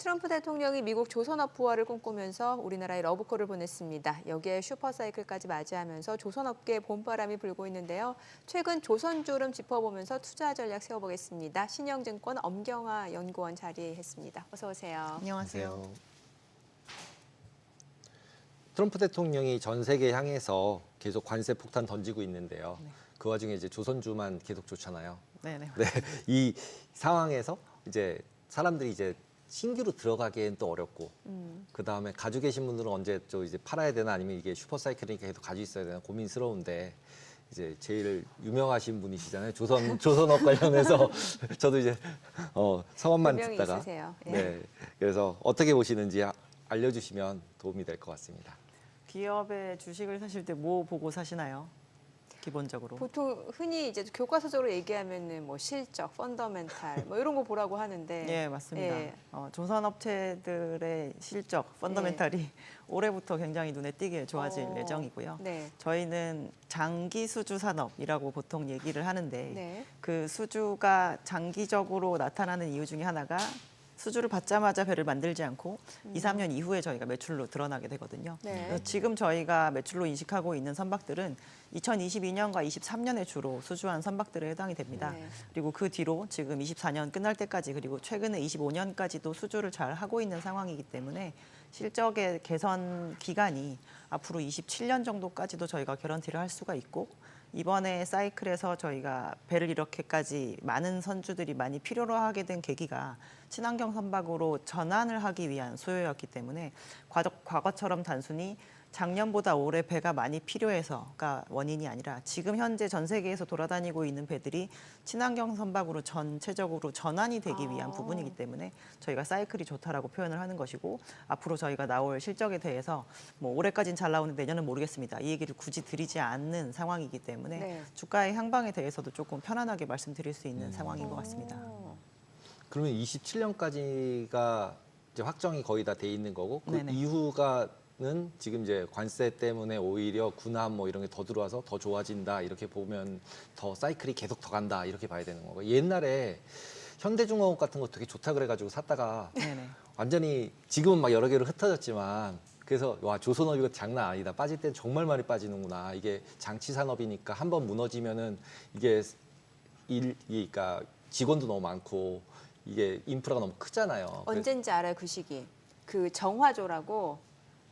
트럼프 대통령이 미국 조선업 부활을 꿈꾸면서 우리나라에 러브콜을 보냈습니다. 여기에 슈퍼사이클까지 맞이하면서 조선업계에 봄바람이 불고 있는데요. 최근 조선주름 짚어보면서 투자 전략 세워보겠습니다. 신영증권 엄경화 연구원 자리했습니다. 어서 오세요. 안녕하세요. 트럼프 대통령이 전 세계 향해서 계속 관세 폭탄 던지고 있는데요. 그 와중에 이제 조선주만 계속 좋잖아요. 네네. 네, 이 상황에서 이제 사람들이 이제 신규로 들어가기엔 또 어렵고, 그 다음에 가지고 계신 분들은 언제 또 이제 팔아야 되나 아니면 이게 슈퍼사이클이니까 계속 가지고 있어야 되나 고민스러운데, 이제 제일 유명하신 분이시잖아요. 조선업 관련해서 저도 이제 성함만 분명히 듣다가 있으세요. 예. 네, 그래서 어떻게 보시는지 알려주시면 도움이 될 것 같습니다. 기업의 주식을 사실 때 뭐 보고 사시나요? 기본적으로. 보통 흔히 이제 교과서적으로 얘기하면은 뭐 실적, 펀더멘탈 뭐 이런 거 보라고 하는데. 예, 맞습니다. 예. 조선업체들의 실적, 펀더멘탈이 올해부터 굉장히 눈에 띄게 좋아질 예정이고요. 네. 저희는 장기 수주 산업이라고 보통 얘기를 하는데 네. 그 수주가 장기적으로 나타나는 이유 중에 하나가 수주를 받자마자 배를 만들지 않고 2, 3년 이후에 저희가 매출로 드러나게 되거든요. 네. 그래서 지금 저희가 매출로 인식하고 있는 선박들은 2022년과 23년에 주로 수주한 선박들에 해당이 됩니다. 네. 그리고 그 뒤로 지금 24년 끝날 때까지 그리고 최근에 25년까지도 수주를 잘 하고 있는 상황이기 때문에 실적의 개선 기간이 앞으로 27년 정도까지도 저희가 개런티를 할 수가 있고, 이번에 사이클에서 저희가 배를 이렇게까지 많은 선주들이 많이 필요로 하게 된 계기가 친환경 선박으로 전환을 하기 위한 수요였기 때문에 과거처럼 단순히 작년보다 올해 배가 많이 필요해서가 원인이 아니라 지금 현재 전 세계에서 돌아다니고 있는 배들이 친환경 선박으로 전체적으로 전환이 되기 위한 부분이기 때문에 저희가 사이클이 좋다라고 표현을 하는 것이고, 앞으로 저희가 나올 실적에 대해서 뭐 올해까지는 잘 나오는데 내년은 모르겠습니다. 이 얘기를 굳이 드리지 않는 상황이기 때문에 네. 주가의 향방에 대해서도 조금 편안하게 말씀드릴 수 있는 상황인 것 같습니다. 그러면 27년까지가 이제 확정이 거의 다 돼 있는 거고, 그 네네. 이후가는 지금 이제 관세 때문에 오히려 군함 뭐 이런 게 더 들어와서 더 좋아진다 이렇게 보면 더 사이클이 계속 더 간다 이렇게 봐야 되는 거고, 옛날에 현대중공업 같은 거 되게 좋다 그래가지고 샀다가 네네. 완전히 지금은 막 여러 개로 흩어졌지만, 그래서 와 조선업 이거 장난 아니다, 빠질 땐 정말 많이 빠지는구나, 이게 장치 산업이니까 한번 무너지면은 이게 그러니까 직원도 너무 많고 이게 인프라가 너무 크잖아요. 언젠지 알아요, 그 시기. 그 정화조라고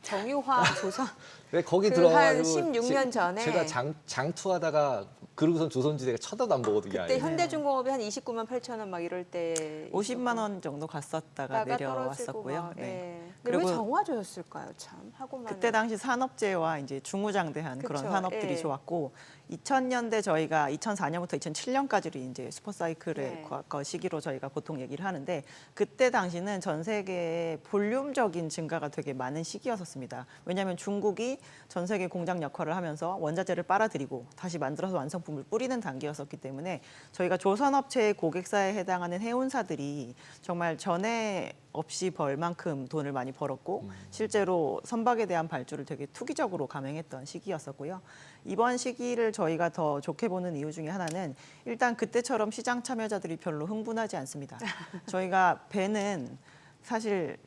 정유화 조선 왜 거기 그 들어가지고 한 16년 전에 제가 장투하다가 그러고선 조선지대가 쳐다도 안 보거든요. 그때 아예. 현대중공업이 한 29만 8천 원 막 이럴 때 50만 원 정도 갔었다가 내려왔었고요. 네. 네. 근데 왜 그리고 정화조였을까요, 참 하고만. 그때 당시 산업재해와 이제 중후장대한 그런 그쵸, 산업들이 예. 좋았고, 2000년대 저희가 2004년부터 2007년까지를 이제 슈퍼사이클의 네. 시기로 저희가 보통 얘기를 하는데, 그때 당시는 전 세계에 볼륨적인 증가가 되게 많은 시기였었습니다. 왜냐하면 중국이 전 세계 공장 역할을 하면서 원자재를 빨아들이고 다시 만들어서 완성품을 뿌리는 단계였었기 때문에 저희가 조선업체의 고객사에 해당하는 해운사들이 정말 전에 없이 벌 만큼 돈을 많이 벌었고, 실제로 선박에 대한 발주를 되게 투기적으로 감행했던 시기였었고요. 이번 시기를 저희가 더 좋게 보는 이유 중에 하나는 일단 그때처럼 시장 참여자들이 별로 흥분하지 않습니다. 저희가 배는 사실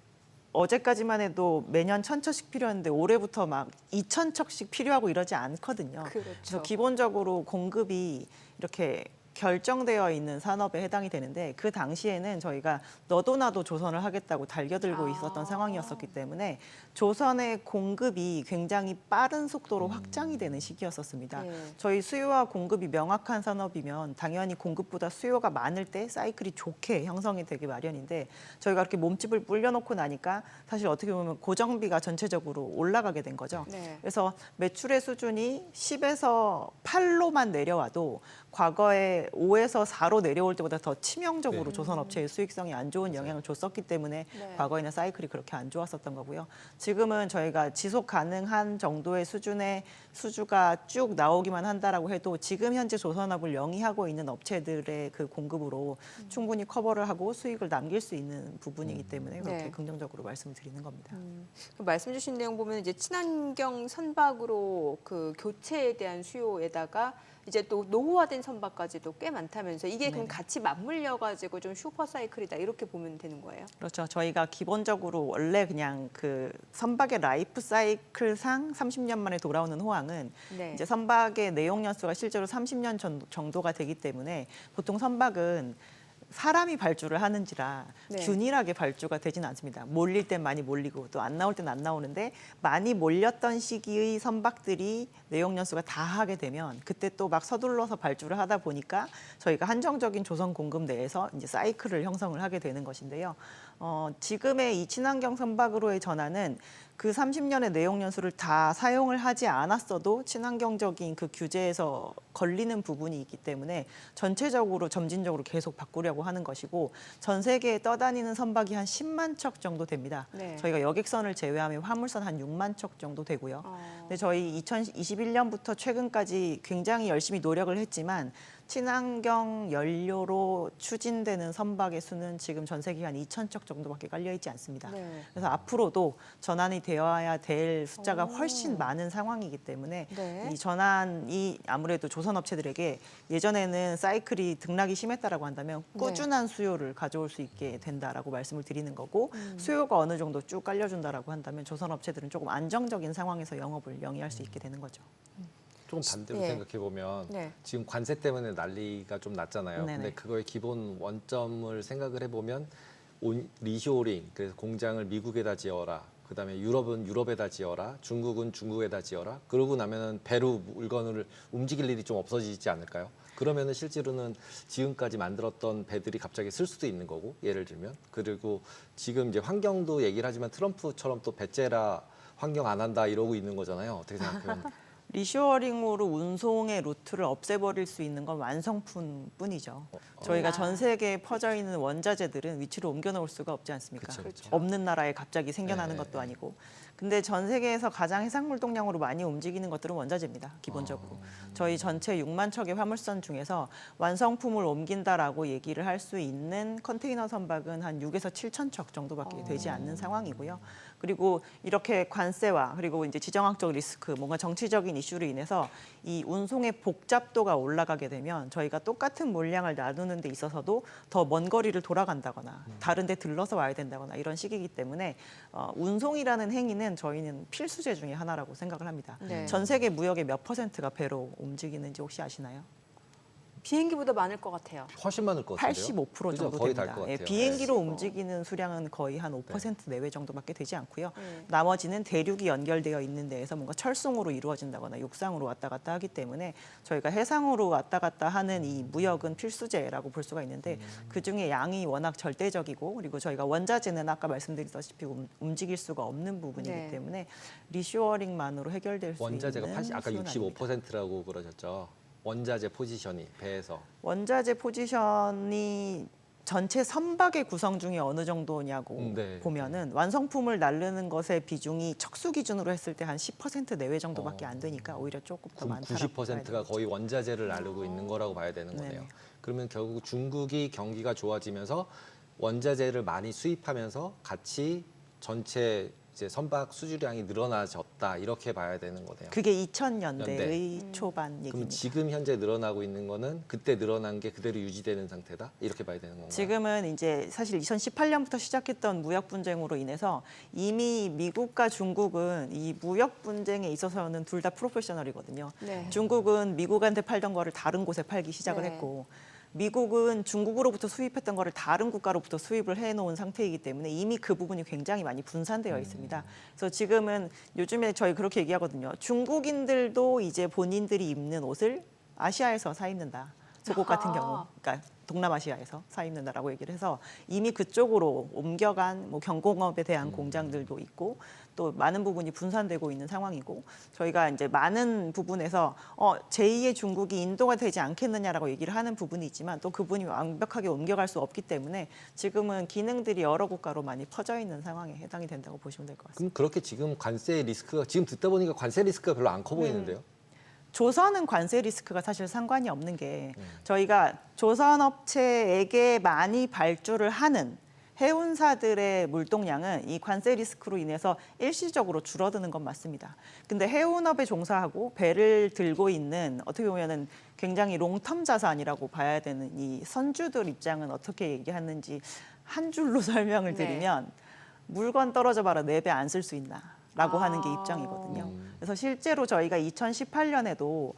어제까지만 해도 매년 1,000척씩 필요했는데 올해부터 막 2,000척씩 필요하고 이러지 않거든요. 그렇죠. 그래서 기본적으로 공급이 이렇게 결정되어 있는 산업에 해당이 되는데, 그 당시에는 저희가 너도 나도 조선을 하겠다고 달겨들고 있었던 상황이었었기 때문에 조선의 공급이 굉장히 빠른 속도로 확장이 되는 시기였었습니다. 예. 저희 수요와 공급이 명확한 산업이면 당연히 공급보다 수요가 많을 때 사이클이 좋게 형성이 되기 마련인데, 저희가 이렇게 몸집을 불려놓고 나니까 사실 어떻게 보면 고정비가 전체적으로 올라가게 된 거죠. 네. 그래서 매출의 수준이 10에서 8로만 내려와도 과거에 5에서 4로 내려올 때보다 더 치명적으로 네. 조선업체의 수익성이 안 좋은 영향을 줬었기 때문에 네. 과거에는 사이클이 그렇게 안 좋았었던 거고요. 지금은 저희가 지속 가능한 정도의 수준의 수주가 쭉 나오기만 한다라고 해도 지금 현재 조선업을 영위하고 있는 업체들의 그 공급으로 충분히 커버를 하고 수익을 남길 수 있는 부분이기 때문에 그렇게 네. 긍정적으로 말씀드리는 겁니다. 그 말씀 주신 내용 보면 이제 친환경 선박으로 그 교체에 대한 수요에다가 이제 또 노후화된 선박까지도 꽤 많다면서 이게 그럼 네네. 같이 맞물려 가지고 좀 슈퍼 사이클이다 이렇게 보면 되는 거예요? 그렇죠. 저희가 기본적으로 원래 그냥 그 선박의 라이프 사이클상 30년 만에 돌아오는 호황은 네. 이제 선박의 내용 연수가 실제로 30년 정도가 되기 때문에 보통 선박은 사람이 발주를 하는지라 네. 균일하게 발주가 되지는 않습니다. 몰릴 땐 많이 몰리고 또 안 나올 땐 안 나오는데 많이 몰렸던 시기의 선박들이 내용 연수가 다 하게 되면 그때 또 막 서둘러서 발주를 하다 보니까 저희가 한정적인 조선 공급 내에서 이제 사이클을 형성을 하게 되는 것인데요. 지금의 이 친환경 선박으로의 전환은 그 30년의 내용 연수를 다 사용을 하지 않았어도 친환경적인 그 규제에서 걸리는 부분이 있기 때문에 전체적으로 점진적으로 계속 바꾸려고 하는 것이고 전 세계에 떠다니는 선박이 한 10만 척 정도 됩니다. 네. 저희가 여객선을 제외하면 화물선 한 6만 척 정도 되고요. 근데 저희 2021년부터 최근까지 굉장히 열심히 노력을 했지만 친환경 연료로 추진되는 선박의 수는 지금 전 세계 한 2,000척 정도밖에 깔려 있지 않습니다. 네. 그래서 앞으로도 전환이 되어야 될 숫자가 오. 훨씬 많은 상황이기 때문에 네. 이 전환이 아무래도 조선업체들에게 예전에는 사이클이 등락이 심했다라고 한다면 네. 꾸준한 수요를 가져올 수 있게 된다라고 말씀을 드리는 거고 수요가 어느 정도 쭉 깔려준다라고 한다면 조선업체들은 조금 안정적인 상황에서 영업을 영위할 수 있게 되는 거죠. 조금 반대로 네. 생각해 보면 네. 지금 관세 때문에 난리가 좀 났잖아요. 네네. 근데 그거의 기본 원점을 생각을 해보면 리쇼링, 그래서 공장을 미국에다 지어라. 그다음에 유럽은 유럽에다 지어라. 중국은 중국에다 지어라. 그러고 나면은 배로 물건을 움직일 일이 좀 없어지지 않을까요? 그러면은 실제로는 지금까지 만들었던 배들이 갑자기 쓸 수도 있는 거고, 예를 들면. 그리고 지금 이제 환경도 얘기를 하지만 트럼프처럼 또 배째라 환경 안 한다 이러고 있는 거잖아요. 어떻게 생각해요? 리쇼어링으로 운송의 루트를 없애버릴 수 있는 건 완성품뿐이죠. 저희가 전 세계에 퍼져 있는 원자재들은 위치로 옮겨 놓을 수가 없지 않습니까? 그쵸, 그쵸. 없는 나라에 갑자기 생겨나는 네. 것도 아니고. 근데 전 세계에서 가장 해상물 동량으로 많이 움직이는 것들은 원자재입니다. 기본적으로. 저희 전체 6만 척의 화물선 중에서 완성품을 옮긴다라고 얘기를 할 수 있는 컨테이너 선박은 한 6에서 7천 척 정도밖에 되지 않는 상황이고요. 그리고 이렇게 관세와 그리고 이제 지정학적 리스크, 뭔가 정치적인 이슈로 인해서 이 운송의 복잡도가 올라가게 되면 저희가 똑같은 물량을 나누는 데 있어서도 더 먼 거리를 돌아간다거나 다른 데 들러서 와야 된다거나 이런 식이기 때문에 운송이라는 행위는 저희는 필수제 중에 하나라고 생각을 합니다. 네. 전 세계 무역의 몇 %가 배로 움직이는지 혹시 아시나요? 비행기보다 많을 것 같아요. 훨씬 많을 것 같은데요. 85% 그죠? 정도 거의 됩니다. 달 것 예, 같아요. 비행기로 85. 움직이는 수량은 거의 한 5% 내외 정도밖에 되지 않고요. 네. 나머지는 대륙이 연결되어 있는 데에서 뭔가 철송으로 이루어진다거나 육상으로 왔다 갔다 하기 때문에 저희가 해상으로 왔다 갔다 하는 이 무역은 필수제라고 볼 수가 있는데 그중에 양이 워낙 절대적이고 그리고 저희가 원자재는 아까 말씀드렸다시피 움직일 수가 없는 부분이기 네. 때문에 리쇼어링만으로 해결될 수 원자재가 있는 80, 아까 수는 아닙니다. 65%라고 그러셨죠. 원자재 포지션이 배에서. 원자재 포지션이 전체 선박의 구성 중에 어느 정도냐고 네. 보면은 완성품을 나르는 것의 비중이 척수 기준으로 했을 때 한 10% 내외 정도밖에 안 되니까 오히려 조금 더 그럼 많다라고 봐야 90%가 되겠죠. 거의 원자재를 나르고 있는 거라고 봐야 되는 네네. 거네요. 그러면 결국 중국이 경기가 좋아지면서 원자재를 많이 수입하면서 같이 전체 이제 선박 수주량이 늘어나졌다 이렇게 봐야 되는 거네요. 그게 2000년대의 초반 그럼 얘기입니다. 지금 현재 늘어나고 있는 거는 그때 늘어난 게 그대로 유지되는 상태다 이렇게 봐야 되는 건가요? 지금은 이제 사실 2018년부터 시작했던 무역 분쟁으로 인해서 이미 미국과 중국은 이 무역 분쟁에 있어서는 둘 다 프로페셔널이거든요. 네. 중국은 미국한테 팔던 거를 다른 곳에 팔기 시작을 네. 했고 미국은 중국으로부터 수입했던 거를 다른 국가로부터 수입을 해놓은 상태이기 때문에 이미 그 부분이 굉장히 많이 분산되어 있습니다. 그래서 지금은 요즘에 저희 그렇게 얘기하거든요. 중국인들도 이제 본인들이 입는 옷을 아시아에서 사 입는다. 속옷 같은 아하. 경우, 그러니까 동남아시아에서 사 입는다라고 얘기를 해서 이미 그쪽으로 옮겨간 뭐 경공업에 대한 공장들도 있고 또 많은 부분이 분산되고 있는 상황이고 저희가 이제 많은 부분에서 제2의 중국이 인도가 되지 않겠느냐라고 얘기를 하는 부분이 있지만 또 그분이 완벽하게 옮겨갈 수 없기 때문에 지금은 기능들이 여러 국가로 많이 퍼져 있는 상황에 해당이 된다고 보시면 될 것 같습니다. 그럼 그렇게 지금 관세 리스크가 지금 듣다 보니까 관세 리스크가 별로 안 커 보이는데요. 조선은 관세 리스크가 사실 상관이 없는 게 저희가 조선 업체에게 많이 발주를 하는 해운사들의 물동량은 이 관세 리스크로 인해서 일시적으로 줄어드는 건 맞습니다. 근데 해운업에 종사하고 배를 들고 있는 어떻게 보면은 굉장히 롱텀 자산이라고 봐야 되는 이 선주들 입장은 어떻게 얘기하는지 한 줄로 설명을 네. 드리면 물건 떨어져 봐라 4배 안 쓸 수 있나 라고 하는 게 아. 입장이거든요. 그래서 실제로 저희가 2018년에도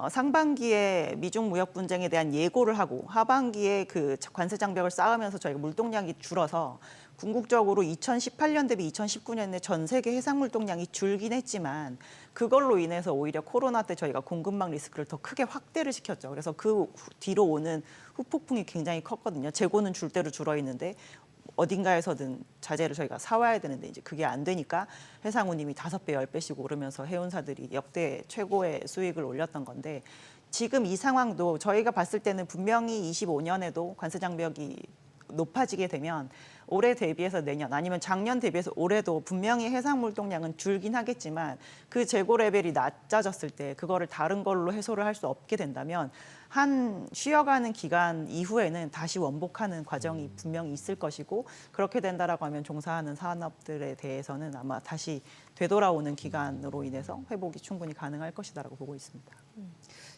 상반기에 미중 무역 분쟁에 대한 예고를 하고 하반기에 그 관세 장벽을 쌓으면서 저희가 물동량이 줄어서 궁극적으로 2018년 대비 2019년에 전 세계 해상 물동량이 줄긴 했지만 그걸로 인해서 오히려 코로나 때 저희가 공급망 리스크를 더 크게 확대를 시켰죠. 그래서 그 뒤로 오는 후폭풍이 굉장히 컸거든요. 재고는 줄 대로 줄어 있는데 어딘가에서든 자재를 저희가 사와야 되는데 이제 그게 안 되니까 해상운임이 5배, 10배씩 오르면서 해운사들이 역대 최고의 수익을 올렸던 건데 지금 이 상황도 저희가 봤을 때는 분명히 25년에도 관세 장벽이 높아지게 되면 올해 대비해서 내년 아니면 작년 대비해서 올해도 분명히 해상 물동량은 줄긴 하겠지만 그 재고 레벨이 낮아졌을 때 그거를 다른 걸로 해소를 할 수 없게 된다면 한 쉬어가는 기간 이후에는 다시 원복하는 과정이 분명히 있을 것이고 그렇게 된다라고 하면 종사하는 산업들에 대해서는 아마 다시 되돌아오는 기간으로 인해서 회복이 충분히 가능할 것이다라고 보고 있습니다.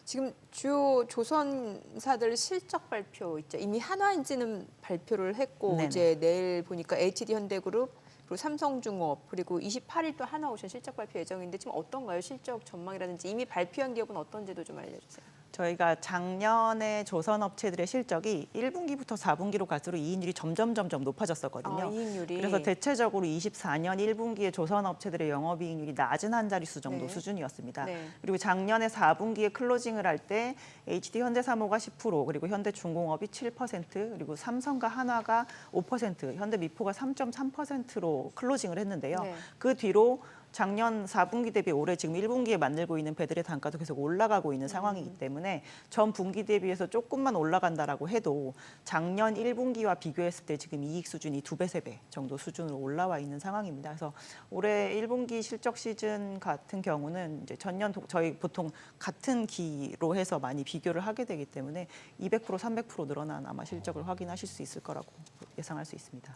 지금 주요 조선사들 실적 발표 있죠. 이미 한화인지는 발표를 했고 네네. 이제 내일 보니까 HD 현대그룹 그리고 삼성중업 그리고 28일 또 한화오션 실적 발표 예정인데 지금 어떤가요? 실적 전망이라든지 이미 발표한 기업은 어떤지도 좀 알려주세요. 저희가 작년에 조선업체들의 실적이 1분기부터 4분기로 갈수록 이익률이 점점 높아졌었거든요. 이익률이. 그래서 대체적으로 24년 1분기에 조선업체들의 영업이익률이 낮은 한 자릿수 정도 네. 수준이었습니다. 네. 그리고 작년에 4분기에 클로징을 할 때 HD 현대사모가 10%, 그리고 현대중공업이 7%, 그리고 삼성과 한화가 5%, 현대미포가 3.3%로 클로징을 했는데요. 네. 그 뒤로 작년 4분기 대비 올해 지금 1분기에 만들고 있는 배들의 단가도 계속 올라가고 있는 상황이기 때문에 전 분기 대비해서 조금만 올라간다라고 해도 작년 1분기와 비교했을 때 지금 이익 수준이 2배, 3배 정도 수준으로 올라와 있는 상황입니다. 그래서 올해 1분기 실적 시즌 같은 경우는 이제 전년 저희 보통 같은 기로 해서 많이 비교를 하게 되기 때문에 200%, 300% 늘어난 아마 실적을 확인하실 수 있을 거라고 예상할 수 있습니다.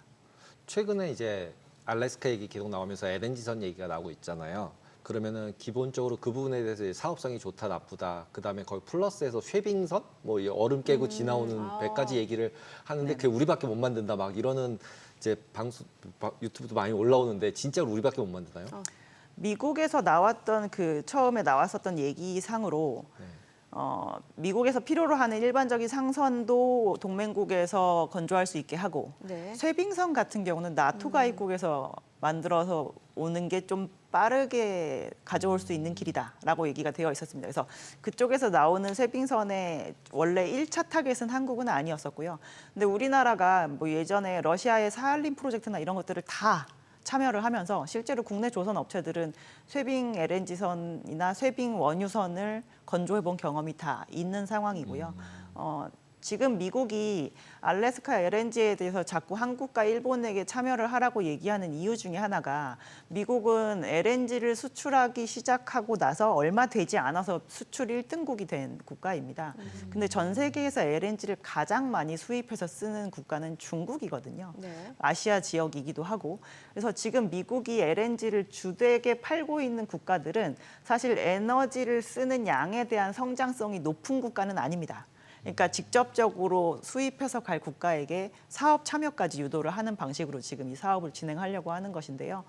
최근에 이제 알래스카 얘기 계속 나오면서 LNG선 얘기가 나오고 있잖아요. 그러면은 기본적으로 그 부분에 대해서 이제 사업성이 좋다 나쁘다. 그다음에 거의 플러스에서 쉐빙선 뭐 이 얼음 깨고 지나오는 배까지 얘기를 하는데 그게 우리밖에 못 만든다 막 이러는 이제 유튜브도 많이 올라오는데 진짜로 우리밖에 못 만드나요? 미국에서 나왔던 그 처음에 나왔었던 얘기상으로 네. 미국에서 필요로 하는 일반적인 상선도 동맹국에서 건조할 수 있게 하고 네. 쇠빙선 같은 경우는 나토 가입국에서 만들어서 오는 게 좀 빠르게 가져올 수 있는 길이다라고 얘기가 되어 있었습니다. 그래서 그쪽에서 나오는 쇠빙선의 원래 1차 타겟은 한국은 아니었었고요. 근데 우리나라가 뭐 예전에 러시아의 사할린 프로젝트나 이런 것들을 다 참여를 하면서 실제로 국내 조선 업체들은 쇠빙 LNG선이나 쇠빙 원유선을 건조해 본 경험이 다 있는 상황이고요. 지금 미국이 알래스카 LNG에 대해서 자꾸 한국과 일본에게 참여를 하라고 얘기하는 이유 중에 하나가 미국은 LNG를 수출하기 시작하고 나서 얼마 되지 않아서 수출 1등국이 된 국가입니다. 근데 전 세계에서 LNG를 가장 많이 수입해서 쓰는 국가는 중국이거든요. 네. 아시아 지역이기도 하고. 그래서 지금 미국이 LNG를 주되게 팔고 있는 국가들은 사실 에너지를 쓰는 양에 대한 성장성이 높은 국가는 아닙니다. 그러니까 직접적으로 수입해서 갈 국가에게 사업 참여까지 유도를 하는 방식으로 지금 이 사업을 진행하려고 하는 것인데요.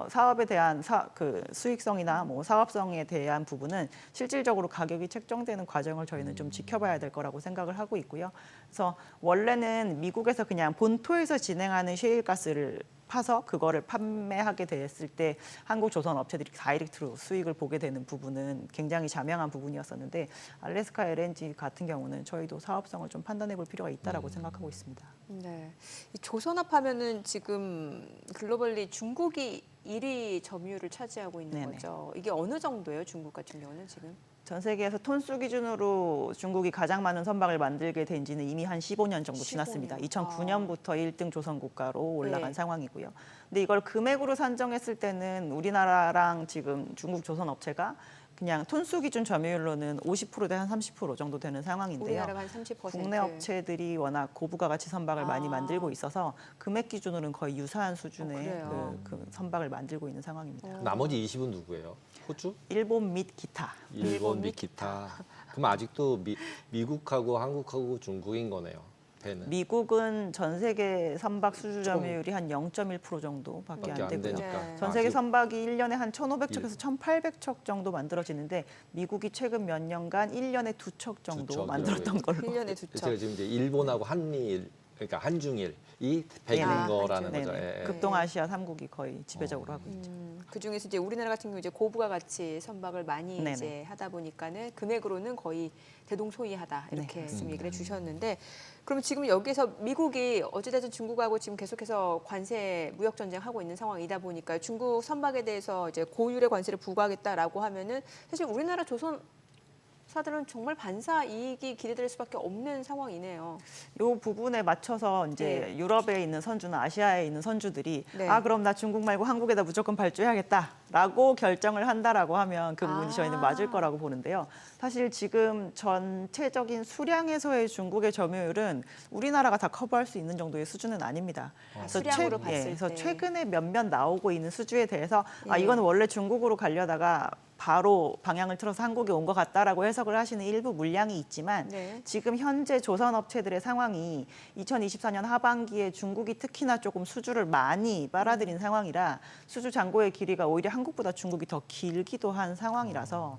사업에 대한 그 수익성이나 뭐 사업성에 대한 부분은 실질적으로 가격이 책정되는 과정을 저희는 좀 지켜봐야 될 거라고 생각을 하고 있고요. 그래서 원래는 미국에서 그냥 본토에서 진행하는 셰일가스를 파서 그거를 판매하게 됐을 때 한국 조선 업체들이 다이렉트로 수익을 보게 되는 부분은 굉장히 자명한 부분이었었는데 알래스카 LNG 같은 경우는 저희도 사업성을 좀 판단해 볼 필요가 있다라고 생각하고 있습니다. 네. 이 조선업 하면은 지금 글로벌리 중국이 1위 점유율을 차지하고 있는 네네. 거죠. 이게 어느 정도예요? 중국 같은 경우는 지금? 전 세계에서 톤수 기준으로 중국이 가장 많은 선박을 만들게 된 지는 이미 한 15년 정도 15년. 지났습니다. 2009년부터 1등 조선 국가로 올라간 네. 상황이고요. 근데 이걸 금액으로 산정했을 때는 우리나라랑 지금 중국 조선 업체가 그냥 톤수 기준 점유율로는 50%대 한 30% 정도 되는 상황인데요. 우리나라가 한 30%. 국내 업체들이 워낙 고부가 가치 선박을 많이 만들고 있어서 금액 기준으로는 거의 유사한 수준의 그래요? 그 선박을 만들고 있는 상황입니다. 나머지 20은 누구예요? 호주? 일본 및 기타. 일본 및 기타. 그럼 아직도 미국하고 한국하고 중국인 거네요. 배는. 미국은 전 세계 선박 수주 점유율이 한 0.1% 정도밖에 안 되고요. 되니까. 전 세계 아직 선박이 1년에 한 1,500척에서 1,800척 정도 만들어지는데 미국이 최근 몇 년간 1년에 2척 정도 두 척이라고 만들었던 걸로. 1년에 두 척. 제가 지금 이제 일본하고 한미일, 그러니까 한중일이 100인 아, 거라는 네네. 거죠. 예, 예. 극동아시아 3국이 거의 지배적으로 하고 있죠. 그 중에서 이제 우리나라 같은 경우 이제 고부가 가치 선박을 많이 네네. 이제 하다 보니까는 금액으로는 거의 대동소이하다 이렇게 네, 말씀 얘기를 해주셨는데, 그러면 지금 여기서 미국이 어찌됐든 중국하고 지금 계속해서 관세 무역 전쟁하고 있는 상황이다 보니까 중국 선박에 대해서 이제 고율의 관세를 부과하겠다라고 하면은 사실 우리나라 조선사들은 정말 반사 이익이 기대될 수밖에 없는 상황이네요. 이 부분에 맞춰서 이제 네. 유럽에 있는 선주나 아시아에 있는 선주들이 네. 아 그럼 나 중국 말고 한국에다 무조건 발주해야겠다라고 결정을 한다라고 하면 그 부분이 아. 저희는 맞을 거라고 보는데요. 사실 지금 전체적인 수량에서의 중국의 점유율은 우리나라가 다 커버할 수 있는 정도의 수준은 아닙니다. 수량으로 봤을 그래서 때. 최근에 몇몇 나오고 있는 수주에 대해서 아 예. 이거는 원래 중국으로 가려다가 바로 방향을 틀어서 한국에 온 것 같다라고 해석을 하시는 일부 물량이 있지만 네. 지금 현재 조선 업체들의 상황이 2024년 하반기에 중국이 특히나 조금 수주를 많이 빨아들인 상황이라 수주 잔고의 길이가 오히려 한국보다 중국이 더 길기도 한 상황이라서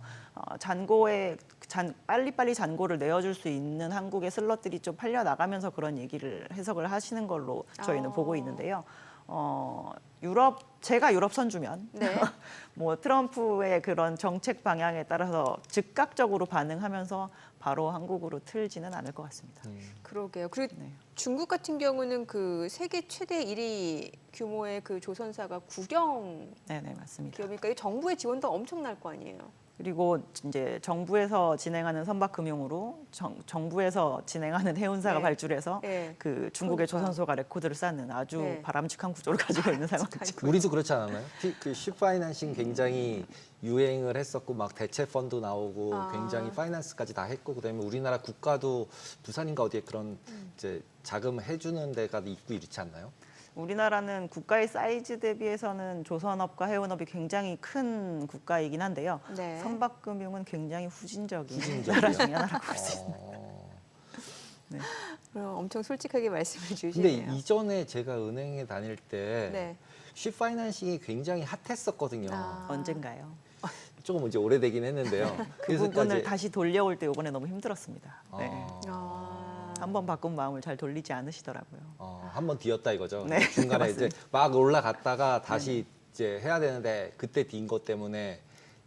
잔고에 빨리빨리 잔고를 내어줄 수 있는 한국의 슬롯들이 좀 팔려 나가면서 그런 얘기를 해석을 하시는 걸로 저희는 보고 있는데요. 제가 유럽 선주면 네. 뭐 트럼프의 그런 정책 방향에 따라서 즉각적으로 반응하면서 바로 한국으로 틀지는 않을 것 같습니다. 그러게요. 그리고 네. 중국 같은 경우는 그 세계 최대 1위 규모의 그 조선사가 국영 네, 맞습니다. 기업이니까 이 정부의 지원도 엄청날 거 아니에요. 그리고 이제 정부에서 진행하는 선박금융으로 정부에서 진행하는 해운사가 네. 발주를 해서 네. 그 중국의 그러니까. 조선소가 레코드를 쌓는 아주 네. 바람직한 구조를 가지고 있는 상황이죠. 우리도 그렇지 않았나요? 그 쉽파이낸싱 굉장히 유행을 했었고 막 대체 펀드 나오고 아. 굉장히 파이낸스까지 다 했고 그다음에 우리나라 국가도 부산인가 어디에 그런 이제 자금 해주는 데가 있고 이렇지 않나요? 우리나라는 국가의 사이즈 대비해서는 조선업과 해운업이 굉장히 큰 국가이긴 한데요. 네. 선박금융은 굉장히 후진적인 후진적이요? 나라 중에 하나라고 볼 수 있습니다. 그럼 엄청 솔직하게 말씀을 근데 주시네요. 이전에 제가 은행에 다닐 때 네. 쉽파이낸싱이 굉장히 핫했었거든요. 아. 언젠가요? 조금 이제 오래되긴 했는데요. 그 부분을 다시 돌려올 때 이번에 너무 힘들었습니다. 네. 아. 한번 바꾼 마음을 잘 돌리지 않으시더라고요. 한번 뒤었다 이거죠. 네, 중간에 이제 막 올라갔다가 다시 네. 이제 해야 되는데 그때 뒤인 것 때문에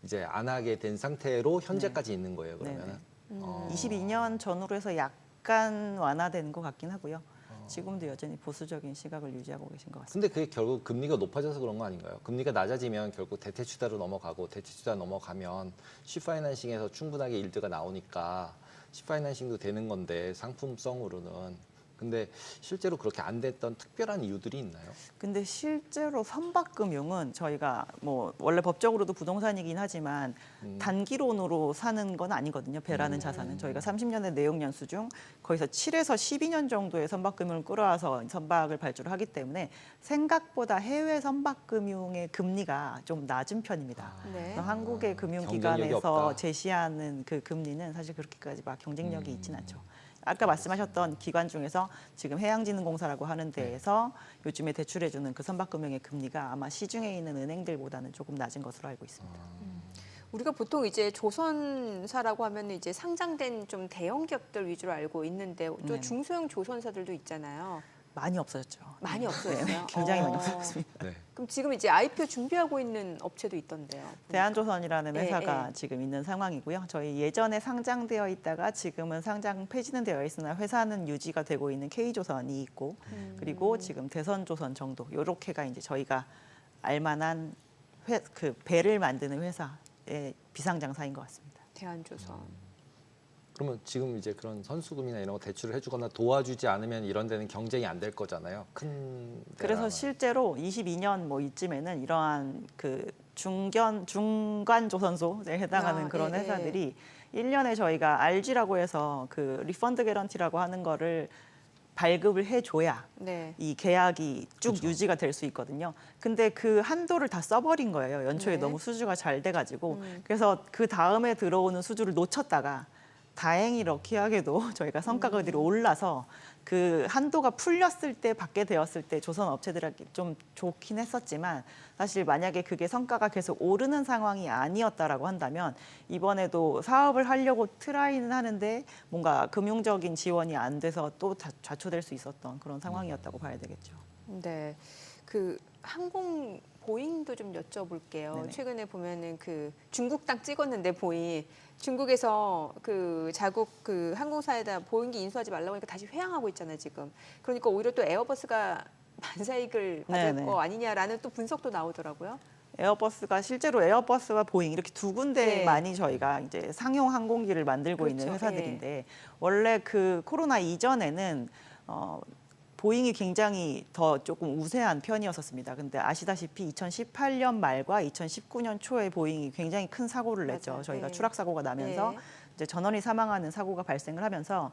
이제 안 하게 된 상태로 현재까지 있는 거예요. 그러면. 네. 22년 전후로 해서 약간 완화된 것 같긴 하고요. 지금도 여전히 보수적인 시각을 유지하고 계신 것 같습니다. 근데 그게 결국 금리가 높아져서 그런 거 아닌가요? 금리가 낮아지면 결국 대체투자로 넘어가고 대체투자 넘어가면 쉽파이낸싱에서 충분하게 일드가 나오니까 쉽파이낸싱도 되는 건데 상품성으로는. 근데 실제로 그렇게 안 됐던 특별한 이유들이 있나요? 근데 실제로 선박금융은 저희가 뭐 원래 법적으로도 부동산이긴 하지만 단기론으로 사는 건 아니거든요. 배라는 자산은 저희가 30년의 내용 연수 중 거기서 7에서 12년 정도의 선박금융을 끌어와서 선박을 발주를 하기 때문에 생각보다 해외 선박금융의 금리가 좀 낮은 편입니다. 네. 그래서 한국의 경쟁력이 금융기관에서 없다. 제시하는 그 금리는 사실 그렇게까지 막 경쟁력이 있진 않죠. 아까 말씀하셨던 기관 중에서 지금 해양진흥공사라고 하는 데에서 요즘에 대출해주는 그 선박금융의 금리가 아마 시중에 있는 은행들보다는 조금 낮은 것으로 알고 있습니다. 우리가 보통 이제 조선사라고 하면 이제 상장된 좀 대형 기업들 위주로 알고 있는데 또 네네. 중소형 조선사들도 있잖아요. 많이 없어졌죠. 많이 없어졌어요. 굉장히 많이 없어졌습니다. 네. 그럼 지금 이제 IPO 준비하고 있는 업체도 있던데요. 대한조선이라는 예, 회사가 예. 지금 있는 상황이고요. 저희 예전에 상장되어 있다가 지금은 상장 폐지는 되어 있으나 회사는 유지가 되고 있는 K조선이 있고 그리고 지금 대선조선 정도 요렇게가 이제 저희가 알만한 그 배를 만드는 회사의 비상장사인 것 같습니다. 대한조선. 그러면 지금 이제 그런 선수금이나 이런 거 대출을 해주거나 도와주지 않으면 이런 데는 경쟁이 안 될 거잖아요. 큰 그래서 데랑은. 실제로 22년 뭐 이쯤에는 이러한 그 중간 조선소에 해당하는 그런 예, 예. 회사들이 1년에 저희가 RG라고 해서 그 리펀드 개런티라고 하는 거를 발급을 해줘야 네. 이 계약이 쭉 그쵸. 유지가 될 수 있거든요. 근데 그 한도를 다 써버린 거예요. 연초에 네. 너무 수주가 잘 돼가지고. 그래서 그 다음에 들어오는 수주를 놓쳤다가 다행히 럭키하게도 저희가 성과가 그대로 올라서 그 한도가 풀렸을 때 받게 되었을 때 조선 업체들에게 좀 좋긴 했었지만 사실 만약에 그게 성과가 계속 오르는 상황이 아니었다라고 한다면 이번에도 사업을 하려고 트라이는 하는데 뭔가 금융적인 지원이 안 돼서 또 좌초될 수 있었던 그런 상황이었다고 봐야 되겠죠. 네. 그 항공 보잉도 좀 여쭤볼게요. 네네. 최근에 보면은 그 중국 땅 찍었는데 보잉 중국에서 그 자국 그 항공사에다 보잉기 인수하지 말라고 하니까 다시 회항하고 있잖아요, 지금. 그러니까 오히려 또 에어버스가 반사이익을 받을 네네. 거 아니냐라는 또 분석도 나오더라고요. 에어버스가 실제로 에어버스와 보잉 이렇게 두 군데만이 네. 저희가 이제 상용 항공기를 만들고 그렇죠. 있는 회사들인데 원래 그 코로나 이전에는 보잉이 굉장히 더 조금 우세한 편이었었습니다. 근데 아시다시피 2018년 말과 2019년 초에 보잉이 굉장히 큰 사고를 냈죠. 맞아요. 저희가 네. 추락 사고가 나면서 네. 이제 전원이 사망하는 사고가 발생을 하면서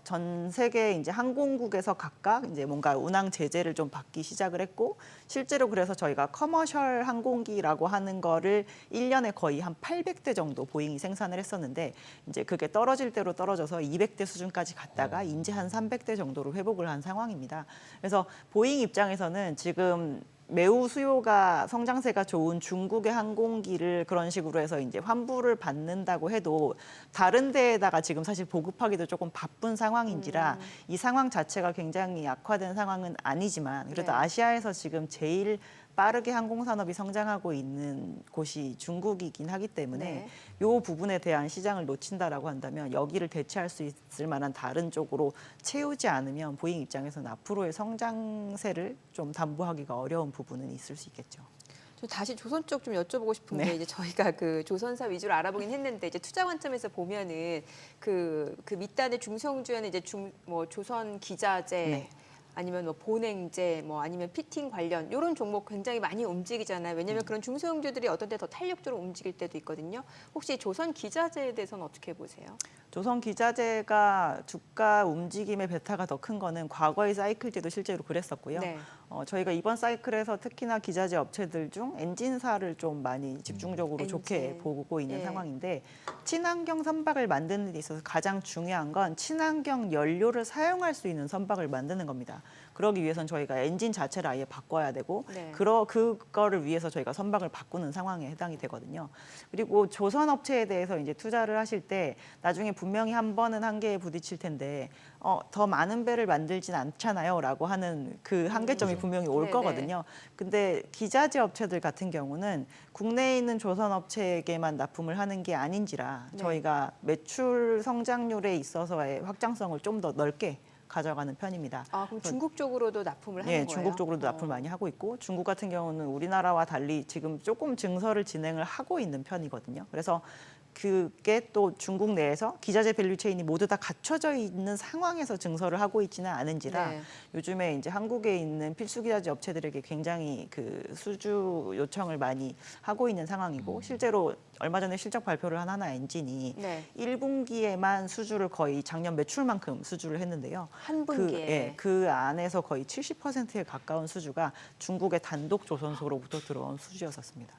전 세계 이제 항공국에서 각각 이제 뭔가 운항 제재를 좀 받기 시작을 했고 실제로 그래서 저희가 커머셜 항공기라고 하는 거를 1년에 거의 한 800대 정도 보잉이 생산을 했었는데 이제 그게 떨어질 대로 떨어져서 200대 수준까지 갔다가 이제 한 300대 정도로 회복을 한 상황입니다. 그래서 보잉 입장에서는 지금 매우 수요가 성장세가 좋은 중국의 항공기를 그런 식으로 해서 이제 환불을 받는다고 해도 다른 데에다가 지금 사실 보급하기도 조금 바쁜 상황인지라 이 상황 자체가 굉장히 악화된 상황은 아니지만 그래도 네. 아시아에서 지금 제일 빠르게 항공산업이 성장하고 있는 곳이 중국이긴 하기 때문에 네. 이 부분에 대한 시장을 놓친다라고 한다면 여기를 대체할 수 있을 만한 다른 쪽으로 채우지 않으면 보잉 입장에서는 앞으로의 성장세를 좀 담보하기가 어려운 부분은 있을 수 있겠죠. 저 다시 조선 쪽 좀 여쭤보고 싶은 네. 게 이제 저희가 그 조선사 위주로 알아보긴 했는데 이제 투자 관점에서 보면은 그 밑단의 중소형주에는 이제 뭐 조선 기자재 네. 아니면 뭐 보냉제 뭐 아니면 피팅 관련 이런 종목 굉장히 많이 움직이잖아요. 왜냐하면 그런 중소형주들이 어떤 때 더 탄력적으로 움직일 때도 있거든요. 혹시 조선 기자재에 대해서는 어떻게 보세요? 조선 기자재가 주가 움직임의 베타가 더 큰 거는 과거의 사이클 때도 실제로 그랬었고요. 네. 저희가 이번 사이클에서 특히나 기자재 업체들 중 엔진사를 좀 많이 집중적으로 엔진. 좋게 보고 있는 예. 상황인데 친환경 선박을 만드는 데 있어서 가장 중요한 건 친환경 연료를 사용할 수 있는 선박을 만드는 겁니다. 그러기 위해선 저희가 엔진 자체를 아예 바꿔야 되고 네. 그거를 위해서 저희가 선박을 바꾸는 상황에 해당이 되거든요. 그리고 조선 업체에 대해서 이제 투자를 하실 때 나중에 분명히 한 번은 한계에 부딪힐 텐데 더 많은 배를 만들진 않잖아요,라고 하는 그 한계점이 분명히 올 네네. 거거든요. 근데 기자재 업체들 같은 경우는 국내에 있는 조선 업체에게만 납품을 하는 게 아닌지라 네. 저희가 매출 성장률에 있어서의 확장성을 좀 더 넓게 가져가는 편입니다. 아 그럼 중국 쪽으로도 납품을 하는 네, 거예요? 중국 쪽으로도 납품을 많이 하고 있고 중국 같은 경우는 우리나라와 달리 지금 조금 증설을 진행을 하고 있는 편이거든요. 그래서 그게 또 중국 내에서 기자재 밸류 체인이 모두 다 갖춰져 있는 상황에서 증설을 하고 있지는 않은지라 네. 요즘에 이제 한국에 있는 필수 기자재 업체들에게 굉장히 그 수주 요청을 많이 하고 있는 상황이고 실제로 얼마 전에 실적 발표를 한 하나 엔진이 네. 1분기에만 수주를 거의 작년 매출만큼 수주를 했는데요. 한 분기에. 그 안에서 거의 70%에 가까운 수주가 중국의 단독 조선소로부터 들어온 수주였었습니다.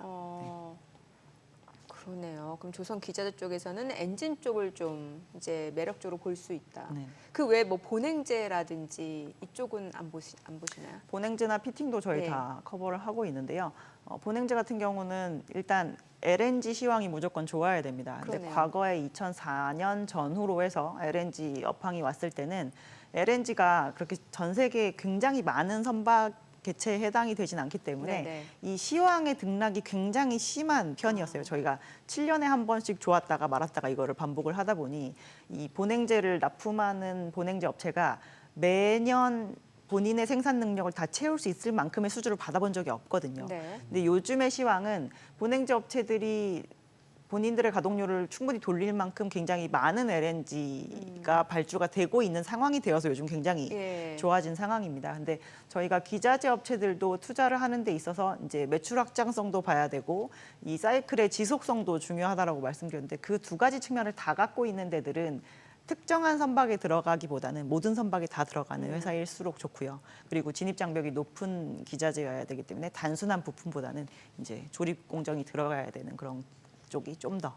그러네요. 그럼 조선 기자재 쪽에서는 엔진 쪽을 좀 이제 매력적으로 볼 수 있다. 네. 그 외에 뭐 보냉제라든지 이쪽은 안 보시나요? 보냉제나 피팅도 저희 네. 다 커버를 하고 있는데요. 보냉제 같은 경우는 일단 LNG 시황이 무조건 좋아야 됩니다. 근데 그러네요. 과거에 2004년 전후로 해서 LNG 업황이 왔을 때는 LNG가 그렇게 전 세계에 굉장히 많은 선박 개체에 해당이 되진 않기 때문에 네네. 이 시황의 등락이 굉장히 심한 편이었어요. 저희가 7년에 한 번씩 좋았다가 말았다가 이거를 반복을 하다 보니 이 보냉제를 납품하는 보냉제 업체가 매년 본인의 생산 능력을 다 채울 수 있을 만큼의 수주를 받아본 적이 없거든요. 네. 근데 요즘의 시황은 보냉제 업체들이 본인들의 가동률을 충분히 돌릴 만큼 굉장히 많은 LNG가 발주가 되고 있는 상황이 되어서 요즘 굉장히 예. 좋아진 상황입니다. 근데 저희가 기자재 업체들도 투자를 하는 데 있어서 이제 매출 확장성도 봐야 되고 이 사이클의 지속성도 중요하다라고 말씀드렸는데 그 두 가지 측면을 다 갖고 있는 데들은 특정한 선박에 들어가기보다는 모든 선박에 다 들어가는 회사일수록 좋고요. 그리고 진입 장벽이 높은 기자재여야 되기 때문에 단순한 부품보다는 이제 조립 공정이 들어가야 되는 그런 쪽이 좀 더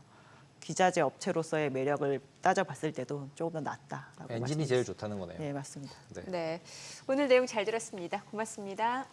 기자재 업체로서의 매력을 따져봤을 때도 조금 더 낫다라고 엔진이 제일 좋다는 거네요. 네, 맞습니다. 네. 네, 오늘 내용 잘 들었습니다. 고맙습니다.